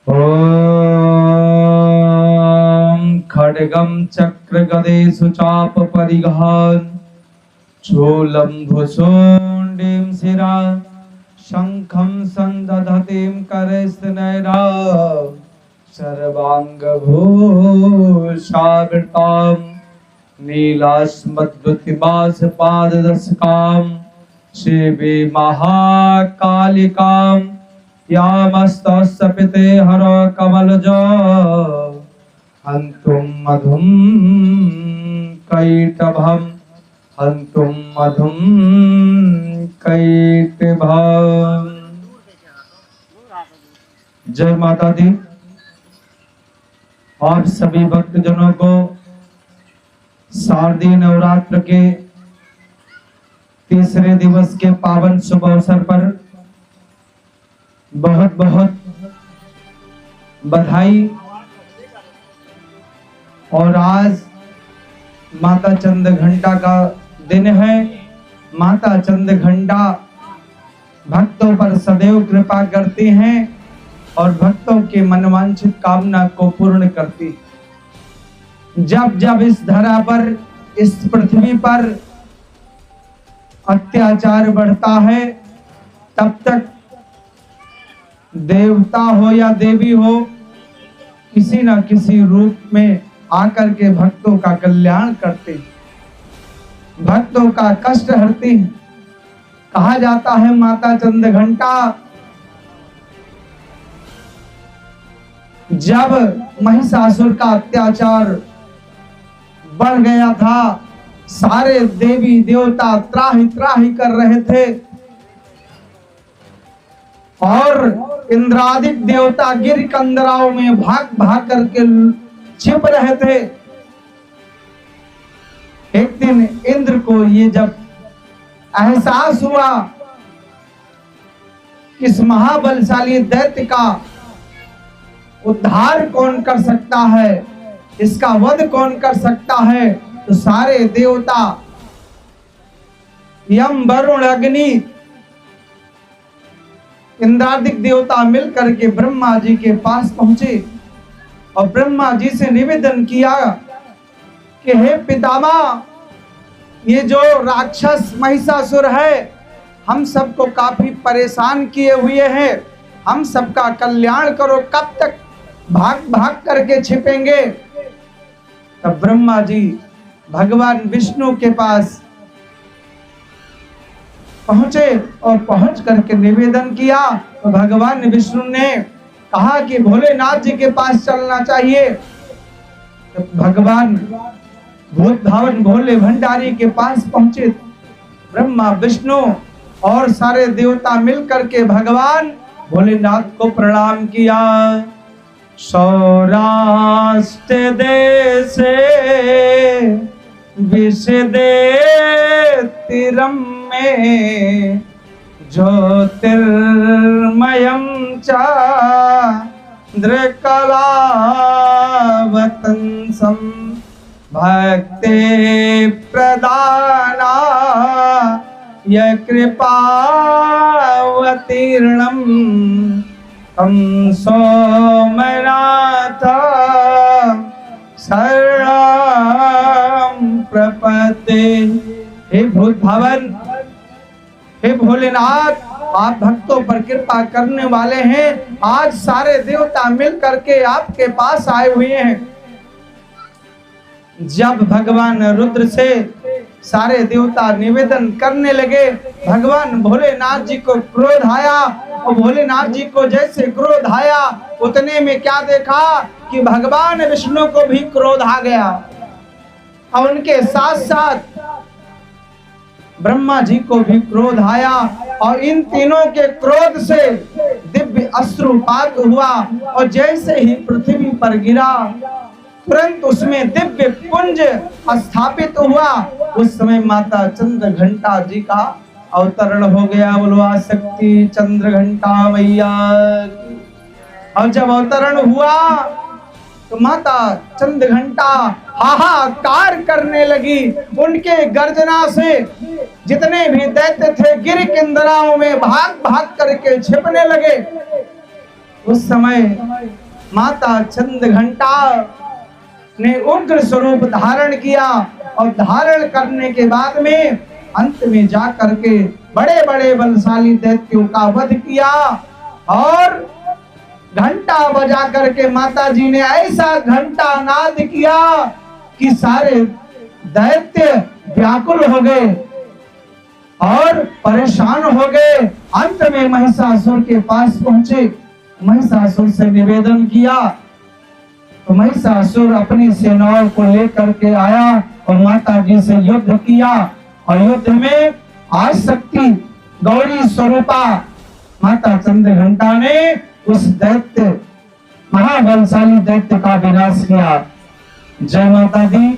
ओम खड्गम चक्र गदेषु चाप परिघान चूलम भुसुंडीम शिरा शंखम संदधतीम करस्तनैरा सर्वांग भूषावृताम नीलास्मद्युतिबास पाददशकाम शिवे महाकालिकाम यामस्तस्पिते हर कमलज हन्तुम मधुम कैटभम हन्तुम मधुम कैटभम। जय माता दी। आप सभी भक्तजनों को शारदीय नवरात्र के तीसरे दिवस के पावन शुभ अवसर पर बहुत बहुत बधाई। और आज माता चंद्रघंटा का दिन है। माता चंद्रघंटा भक्तों पर सदैव कृपा करती हैं और भक्तों के मनवांछित कामना को पूर्ण करती। जब जब इस धरा पर, इस पृथ्वी पर अत्याचार बढ़ता है, तब तक देवता हो या देवी हो, किसी न किसी रूप में आकर के भक्तों का कल्याण करते, भक्तों का कष्ट हरती। कहा जाता है माता चंद्रघंटा जब महिषासुर का अत्याचार बढ़ गया था, सारे देवी देवता त्राहि त्राहि कर रहे थे और इंद्रादिक देवता गिर कंदराओं में भाग भाग करके छिप रहे थे। एक दिन इंद्र को ये जब एहसास हुआ कि इस महाबलशाली दैत्य का उद्धार कौन कर सकता है, इसका वध कौन कर सकता है, तो सारे देवता यम वरुण अग्नि इंद्रादिक देवता मिलकर के ब्रह्मा जी के पास पहुंचे और ब्रह्मा जी से निवेदन किया कि हे पितामह, ये जो राक्षस महिषासुर है हम सबको काफी परेशान किए हुए हैं, हम सबका कल्याण करो, कब तक भाग भाग करके छिपेंगे। तब ब्रह्मा जी भगवान विष्णु के पास पहुंचे और पहुंच करके निवेदन किया तो भगवान विष्णु ने कहा कि भोलेनाथ जी के पास चलना चाहिए। तो भगवान भूत भावन भोले भंडारी के पास पहुंचे। ब्रह्मा विष्णु और सारे देवता मिलकर के भगवान भोलेनाथ को प्रणाम किया। सौराष्ट्र देशे विशदेतिरम में ज्योतिर्मयं चंद्रकलावतंसं भक्ते प्रदाना य कृपावतीर्णं तम सोमनाथ शरणं प्रपद्ये। हे भूत भवन, हे भोलेनाथ, आप भक्तों पर कृपा करने वाले हैं। आज सारे देवता मिल करके आपके पास आए हुए हैं। जब भगवान रुद्र से सारे देवता निवेदन करने लगे, भगवान भोलेनाथ जी को क्रोध आया और भोलेनाथ जी को जैसे क्रोध आया उतने में क्या देखा कि भगवान विष्णु को भी क्रोध आ गया और उनके साथ साथ ब्रह्मा जी को भी क्रोध आया और इन तीनों के क्रोध से दिव्य अश्रुपात हुआ और जैसे ही पृथ्वी पर गिरा तुरंत उसमें दिव्य पुंज स्थापित हुआ। उस समय माता चंद्रघंटा जी का अवतरण हो गया। बोलो शक्ति चंद्रघंटा मैया की। और जब अवतरण हुआ तो माता चंद्रघंटा हाहाकार करने लगी। उनके गर्जना से जितने भी दैत्य थे गिर किंदराओं में भाग भाग करके छिपने लगे। उस समय माता चंद्रघंटा ने उग्र स्वरूप धारण किया और धारण करने के बाद में अंत में जा करके बड़े बड़े बलशाली दैत्यों का वध किया और घंटा बजा करके माता जी ने ऐसा घंटा नाद किया कि सारे दैत्य व्याकुल हो गए और परेशान हो गए। अंत में महिषासुर के पास पहुंचे, महिषासुर से निवेदन किया तो महिषासुर अपनी सेनाओं को लेकर के आया और माता जी से युद्ध किया और युद्ध में आदिशक्ति गौरी स्वरूपा माता चंद्रघंटा ने उस दैत्य महाबलशाली दैत्य का विनाश किया। जय माता दी।